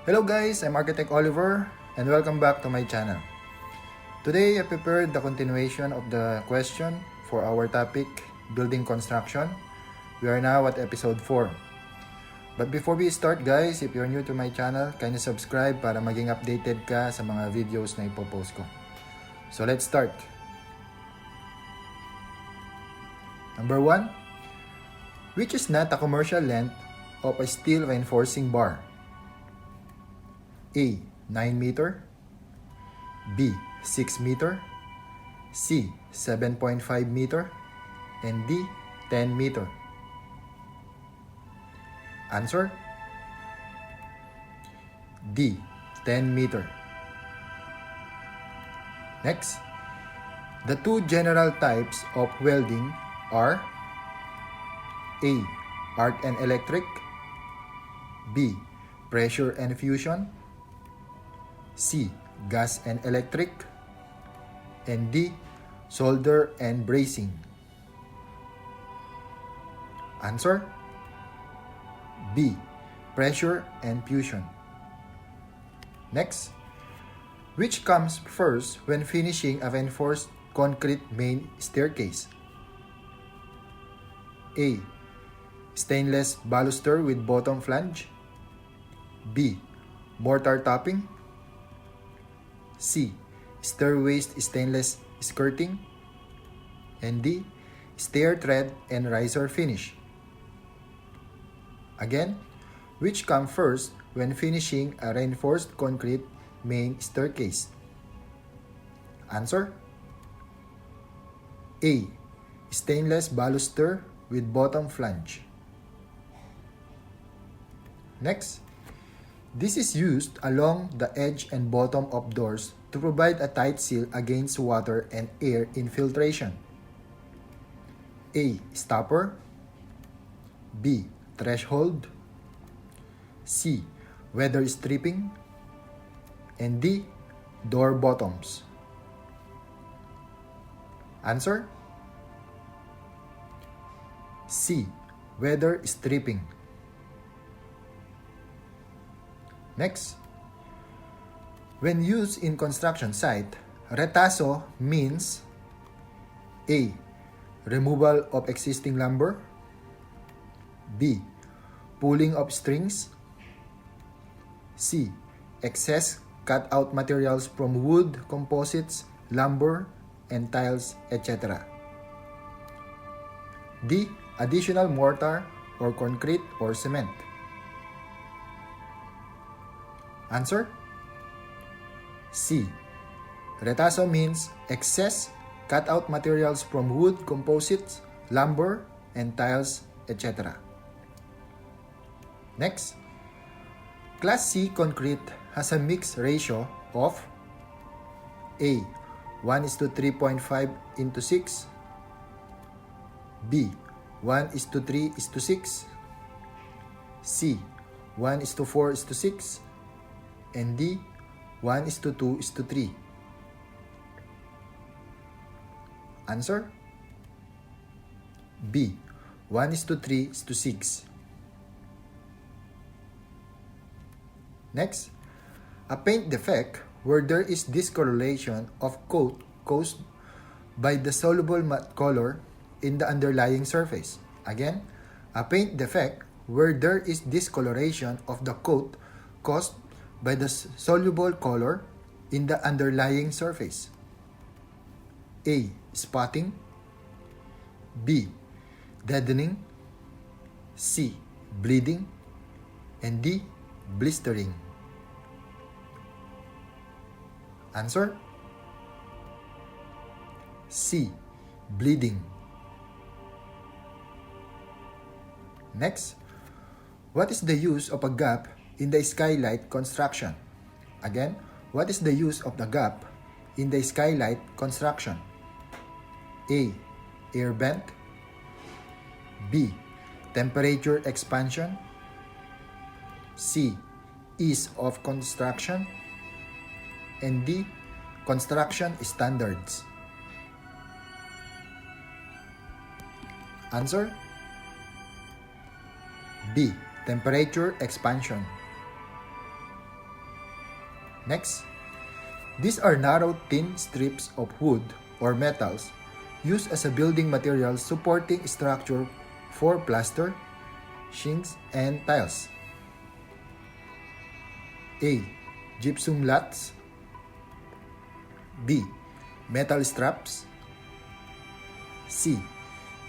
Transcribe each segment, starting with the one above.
Hello guys, I'm Architect Oliver and welcome back to my channel. Today I prepared the continuation of the question for our topic, building construction. We are now at episode 4. But before we start guys, if you're new to my channel, kindly subscribe para maging updated ka sa mga videos na ipopost ko. So let's start. Number 1. Which is not a commercial length of a steel reinforcing bar? A. 9 meter, B. 6 meter, C. 7.5 meter, and D. 10 meter. Answer? D. 10 meter. Next, the two general types of welding are A. Arc and electric, B. Pressure and fusion, C. Gas and electric, and D. Solder and bracing. Answer? B. Pressure and fusion. Next, which comes first when finishing a reinforced concrete main staircase? A. Stainless baluster with bottom flange, B. Mortar topping, C. Stairways stainless skirting, and D. Stair tread and riser finish. Again, which come first when finishing a reinforced concrete main staircase? Answer? A. Stainless baluster with bottom flange. Next, this is used along the edge and bottom of doors to provide a tight seal against water and air infiltration. A. Stopper, B. Threshold, C. Weather stripping, and D. Door bottoms. Answer? C. Weather stripping. Next, when used in construction site, retazo means A. Removal of existing lumber, B. Pulling of strings, C. Excess cut-out materials from wood, composites, lumber, and tiles, etc. D. Additional mortar or concrete or cement. Answer? C. Retazo means excess cut-out materials from wood, composites, lumber, and tiles, etc. Next, Class C concrete has a mixed ratio of A. 1:3.5:6, B. 1:3:6, C. 1:4:6, and D. 1:2:3. Answer? B. 1:3:6. Next, a paint defect where there is discoloration of coat caused by the soluble matte color in the underlying surface. Again, a paint defect where there is discoloration of the coat caused by the soluble color in the underlying surface. A. Spotting, B. Deadening, C. Bleeding, and D. Blistering. Answer? C. Bleeding. Next, what is the use of a gap in the skylight construction? Again, what is the use of the gap in the skylight construction? A. Air vent, B. Temperature expansion, C. Ease of construction, and D. Construction standards. Answer? B. Temperature expansion. Next, these are narrow thin strips of wood or metals used as a building material supporting structure for plaster, shingles, and tiles. A. Gypsum lats. B. Metal straps. C.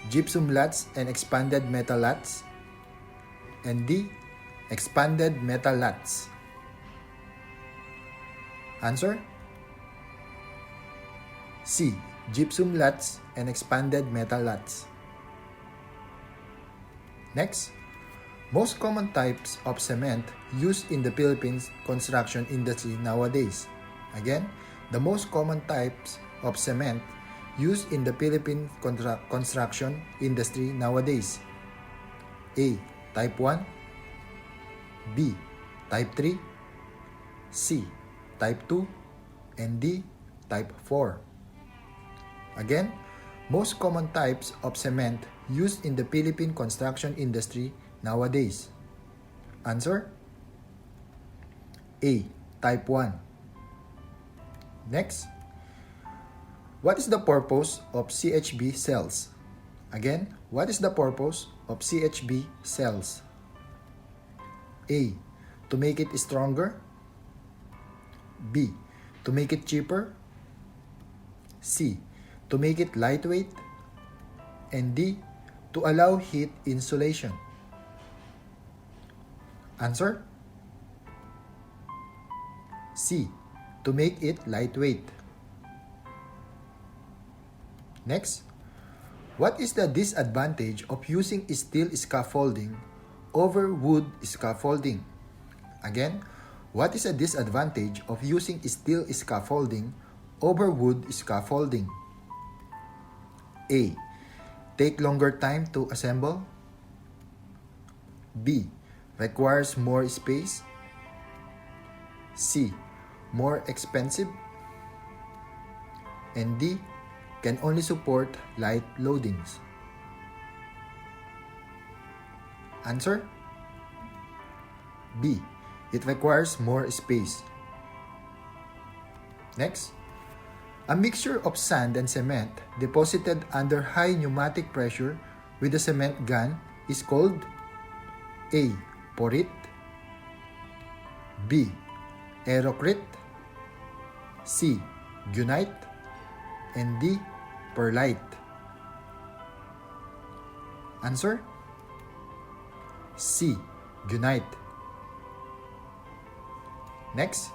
Gypsum lats and expanded metal lats. And D. Expanded metal lats. Answer? C. Gypsum lats and expanded metal lats. Next, most common types of cement used in the Philippines construction industry nowadays. Again, the most common types of cement used in the Philippine construction industry nowadays. A. Type 1. B. Type 3. C. Type 2. And D. Type 4. Again, most common types of cement used in the Philippine construction industry nowadays. Answer? A. Type 1. Next, what is the purpose of CHB cells? Again, what is the purpose of CHB cells? A. To make it stronger. B. To make it cheaper. C. To make it lightweight. And D. To allow heat insulation. Answer? C. To make it lightweight. Next, what is the disadvantage of using steel scaffolding over wood scaffolding? Again, what is a disadvantage of using steel scaffolding over wood scaffolding? A. Take longer time to assemble. B. Requires more space. C. More expensive. And D. Can only support light loadings. Answer? B. It requires more space. Next, a mixture of sand and cement deposited under high pneumatic pressure with a cement gun is called A. Porite. B. Aerocrete. C. Gunite. And D. Perlite. Answer? C. Gunite. Next,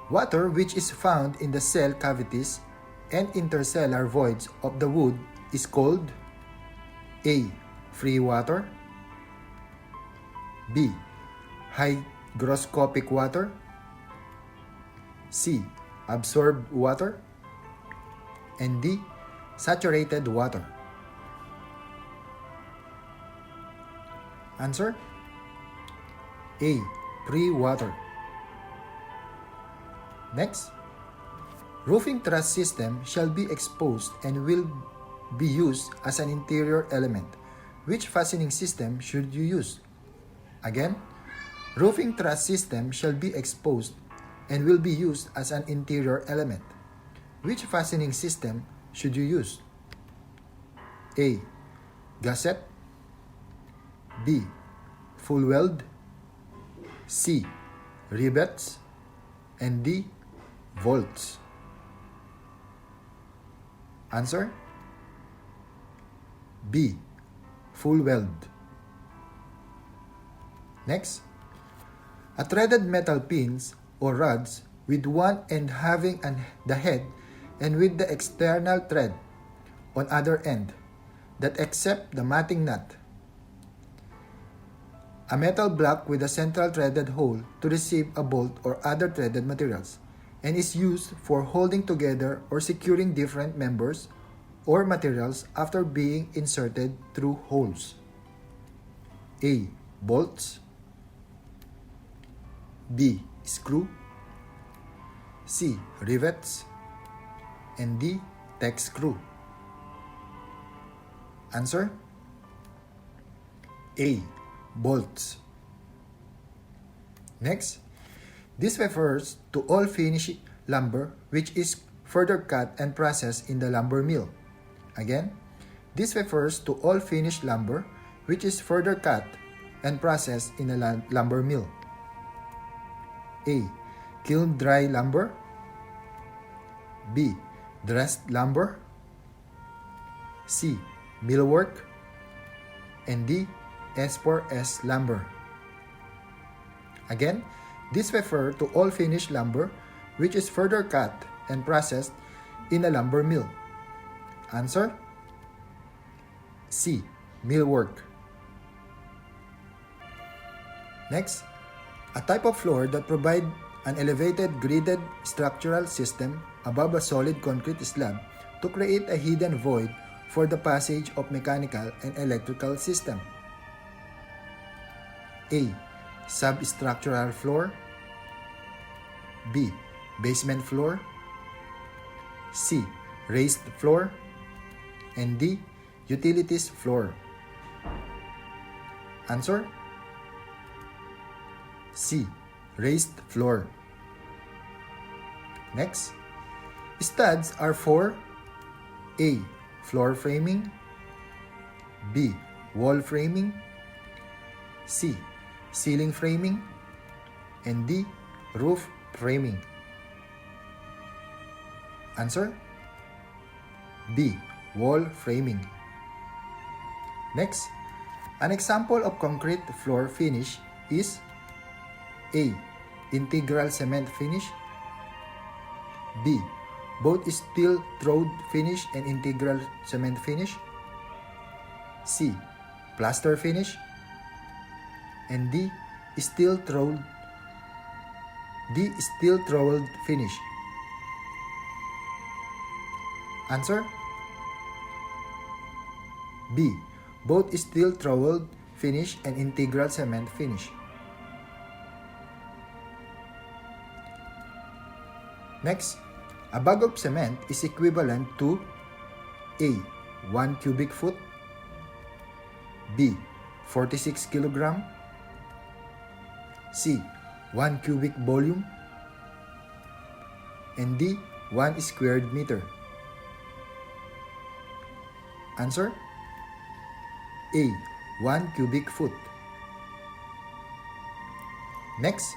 water which is found in the cell cavities and inter-cellar voids of the wood is called A. Free water. B. Hygroscopic water. C. Absorbed water. And D. Saturated water. Answer? A. Free water. Next, roofing truss system shall be exposed and will be used as an interior element. Which fastening system should you use? Again, roofing truss system shall be exposed and will be used as an interior element. Which fastening system should you use? A. Gusset. B. Full weld. C. Rivets. And D. Bolts. Answer? B. Full weld. Next, a threaded metal pins or rods with one end having the head and with the external thread on other end that accept the matting nut. A metal block with a central threaded hole to receive a bolt or other threaded materials and is used for holding together or securing different members or materials after being inserted through holes. A. Bolts. B. Screw. C. Rivets. And D. Tack screw. Answer? A. Bolts. Next, This refers to all finished lumber which is further cut and processed in the lumber mill. Again, this refers to all finished lumber which is further cut and processed in a lumber mill. A. Kiln dry lumber. B. Dressed lumber. C. Millwork. And D. S4S lumber. Again, this refers to all finished lumber which is further cut and processed in a lumber mill. Answer? C. Millwork. Next, a type of floor that provides an elevated gridded structural system above a solid concrete slab to create a hidden void for the passage of mechanical and electrical system. A. Substructural floor. B. Basement floor. C. Raised floor. And D. Utilities floor. Answer? C. Raised floor. Next, studs are for A. Floor framing. B. Wall framing. C. Ceiling framing. And D. Roof framing. Answer? B. Wall framing. Next, an example of concrete floor finish is A. Integral cement finish. B. Both steel trowed finish and integral cement finish. C. Plaster finish. And D. Steel trowed finish. Answer? B. Both steel trowed finish and integral cement finish. Next, a bag of cement is equivalent to A. 1 cubic foot. B. 46 kilogram. C. 1 cubic volume. And D. 1 squared meter. Answer? A. 1 cubic foot. Next,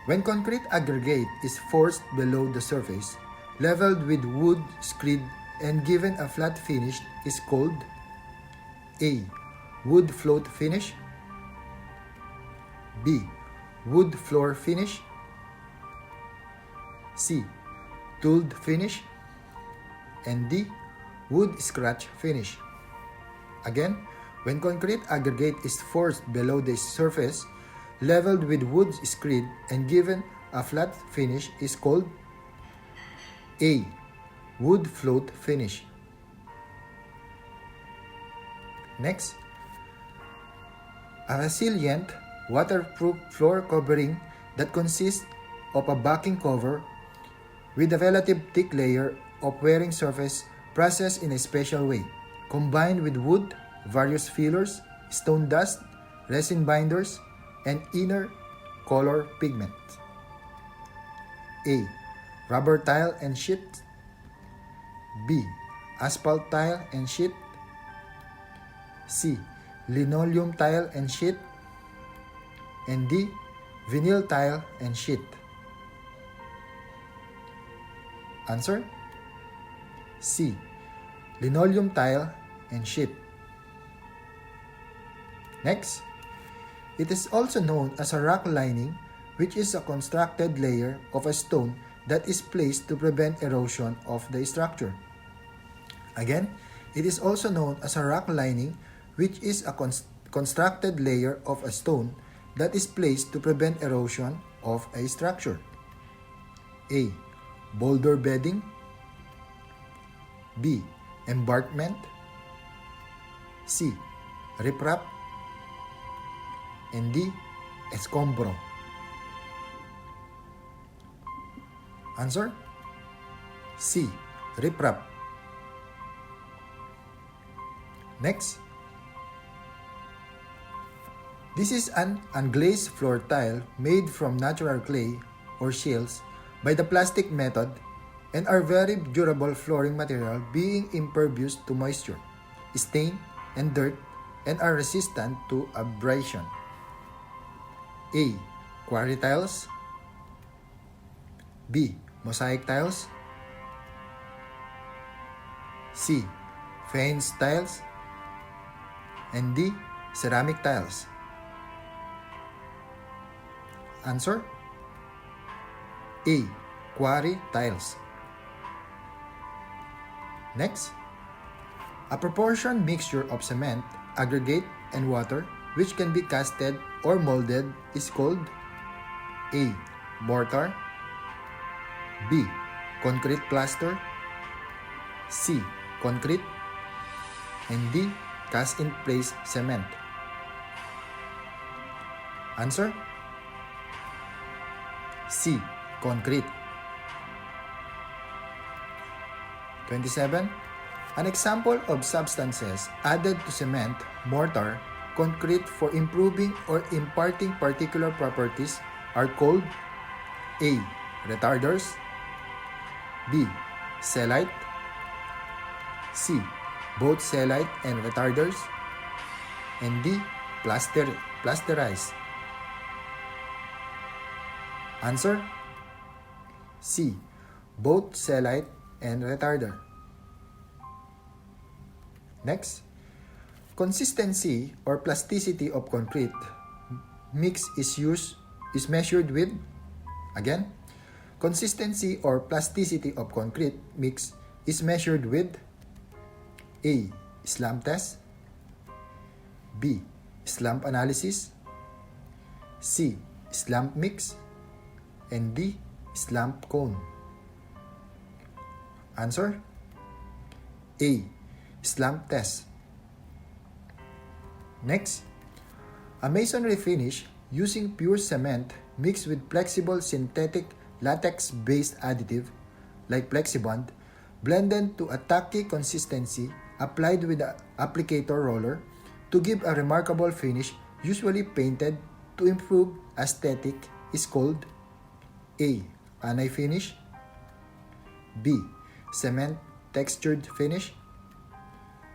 when concrete aggregate is forced below the surface, leveled with wood screed and given a flat finish is called A. Wood float finish. B. Wood floor finish. C. Tooled finish. And D. Wood scratch finish. Again, when concrete aggregate is forced below the surface, leveled with wood screed and given a flat finish is called A. Wood float finish. Next, a resilient waterproof floor covering that consists of a backing cover with a relative thick layer of wearing surface processed in a special way, combined with wood, various fillers, stone dust, resin binders, and inner color pigment. A. Rubber tile and sheet. B. Asphalt tile and sheet. C. Linoleum tile and sheet. And D. Vinyl tile and sheet. Answer? C. Linoleum tile and sheet. Next, it is also known as a rock lining, which is a constructed layer of a stone that is placed to prevent erosion of the structure. Again, it is also known as a rock lining, which is a constructed layer of a stone that is placed to prevent erosion of a structure. A. Boulder bedding. B. Embankment. C. Riprap. And D. Escombro. Answer? C. Riprap. Next, This is an unglazed floor tile made from natural clay or shales by the plastic method and are very durable flooring material, being impervious to moisture, stain, and dirt, and are resistant to abrasion. A. Quarry tiles. B. Mosaic tiles. C. Fence tiles. And D. Ceramic tiles. Answer: A. Quarry tiles. Next, a proportion mixture of cement, aggregate, and water which can be casted or molded is called A. Mortar. B. Concrete plaster. C. Concrete. And D. Cast-in-place cement. Answer: C. Concrete. 27. An example of substances added to cement, mortar, concrete for improving or imparting particular properties are called A. Retarders. B. Skylight. C. Both skylight and retarders. And D. Plasterize. Answer: C. Both skylight and retarder. Next, consistency or plasticity of concrete mix is measured with, again, consistency or plasticity of concrete mix is measured with A. Slump test. B. Slump analysis. C. Slump mix. And D. Slump cone. Answer: A. Slump test. Next, a masonry finish using pure cement mixed with flexible synthetic latex-based additive like Plexibond, blended to a tacky consistency, applied with the applicator roller to give a remarkable finish, usually painted to improve aesthetic, is called A. Anti-finish. B. Cement textured finish.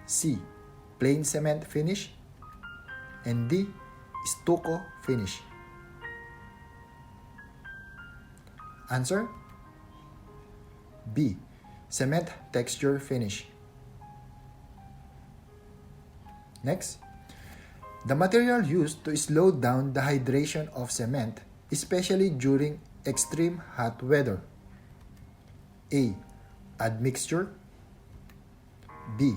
C. Plain cement finish. And D. Stucco finish. Answer: B. Cement texture finish. Next, the material used to slow down the hydration of cement, especially during extreme hot weather. A. Admixture. B.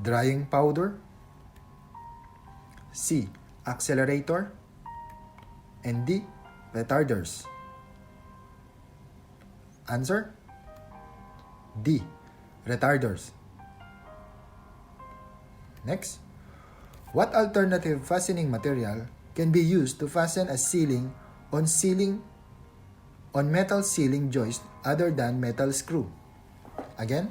Drying powder. C. Accelerator. And D. Retarders. Answer: D. Retarders. Next, what alternative fastening material can be used to fasten a ceiling on metal ceiling joist other than metal screw? Again,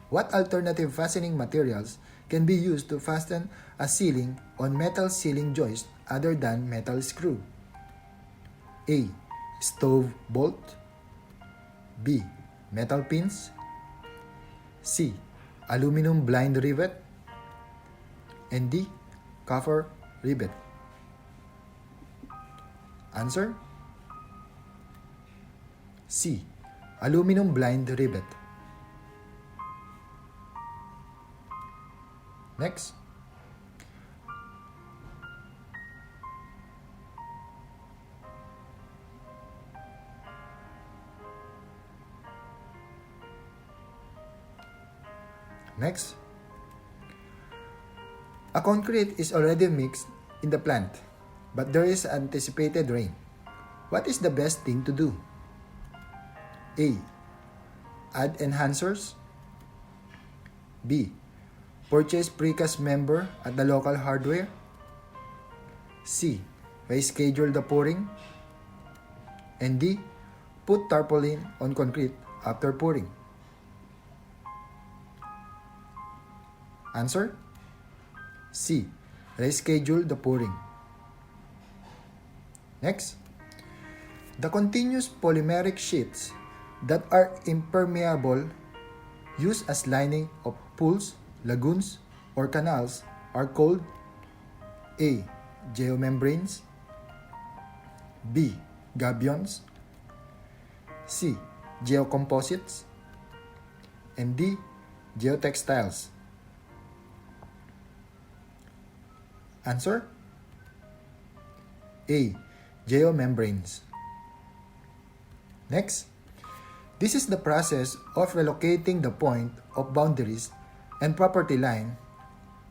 what alternative fastening materials can be used to fasten a ceiling on metal ceiling joist other than metal screw? A. Stove bolt. B. Metal pins. C. Aluminum blind rivet. And D. Copper rivet. Answer: C. Aluminum blind rivet. Next, a concrete is already mixed in the plant, but there is anticipated rain. What is the best thing to do? A. Add enhancers. B. Purchase precast member at the local hardware. C. Reschedule the pouring. And D. Put tarpaulin on concrete after pouring. Answer: C. Reschedule the pouring. Next, the continuous polymeric sheets that are impermeable used as lining of pools, lagoons, or canals are called A. Geomembranes, B. Gabions, C. Geocomposites, and D. Geotextiles. Answer? A. Geomembranes. Next, this is the process of relocating the point of boundaries and property line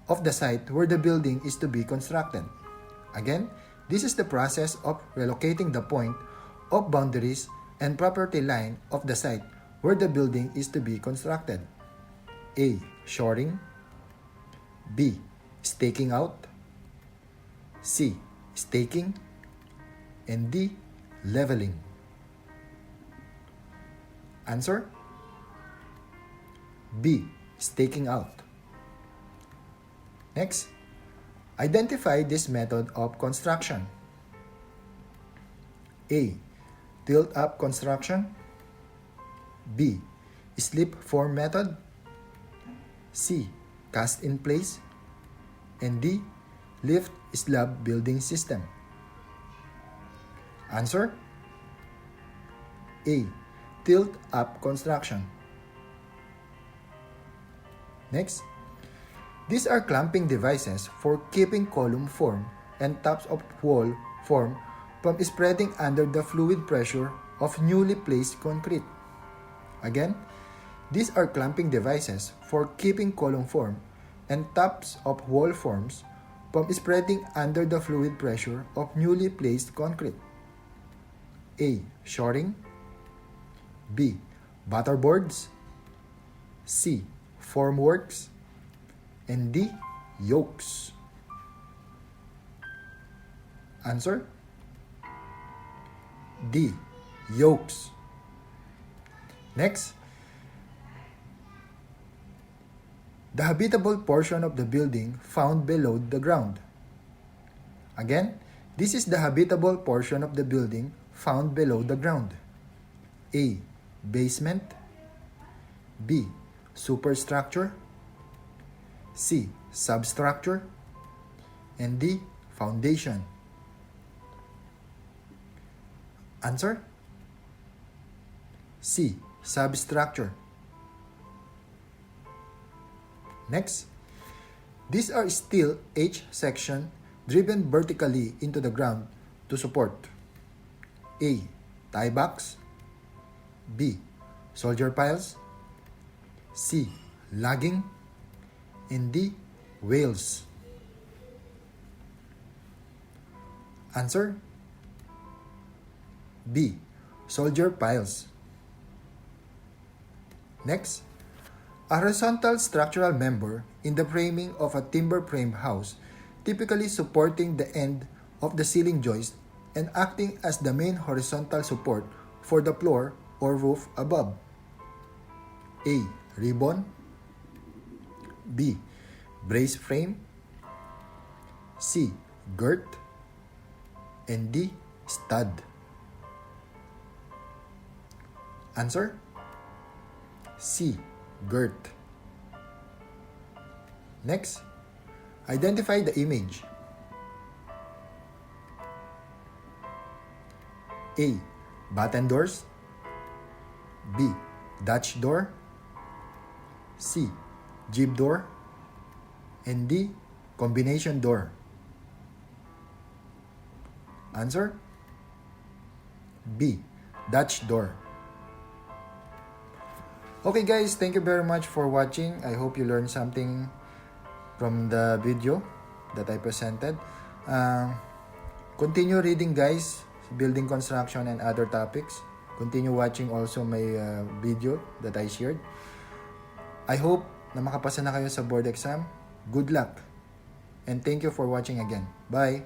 of the site where the building is to be constructed. Again, this is the process of relocating the point of boundaries and property line of the site where the building is to be constructed. A. Shoring, B. Staking out, C. Staking, and D. Leveling. Answer? B. Staking out. Next, identify this method of construction. A. Tilt-up construction, B. Slip form method, C. Cast in place, and D. Lift slab building system. Answer? A. Tilt-up construction. Next, these are clamping devices for keeping column form and tops of wall form from spreading under the fluid pressure of newly placed concrete. Again, these are clamping devices for keeping column form and tops of wall forms from spreading under the fluid pressure of newly placed concrete. A. Shoring, B. Butterboards, C. Formworks, and D. Yokes. Answer? D. Yokes. Next, the habitable portion of the building found below the ground. Again, this is the habitable portion of the building found below the ground. A. Basement, B. Superstructure, C. Substructure, and D. Foundation. Answer? C. Substructure. Next, these are steel H section driven vertically into the ground to support A. Tie box, B. Soldier piles, C. Lagging, and D. Wales. Answer? B. Soldier piles. Next, a horizontal structural member in the framing of a timber frame house, typically supporting the end of the ceiling joist and acting as the main horizontal support for the floor or roof above. A. Ribbon, B. Brace frame, C. Girt, and D. Stud. Answer? C. Girt. Next, identify the image. A. Batten doors, B. Dutch door, C. Jib door, and D. Combination door. Answer? B. Dutch door. Okay guys, thank you very much for watching. I hope you learned something from the video that I presented. Continue reading guys, building construction and other topics. Continue watching also my video that I shared. I hope na makapasa na kayo sa board exam. Good luck. And thank you for watching again. Bye!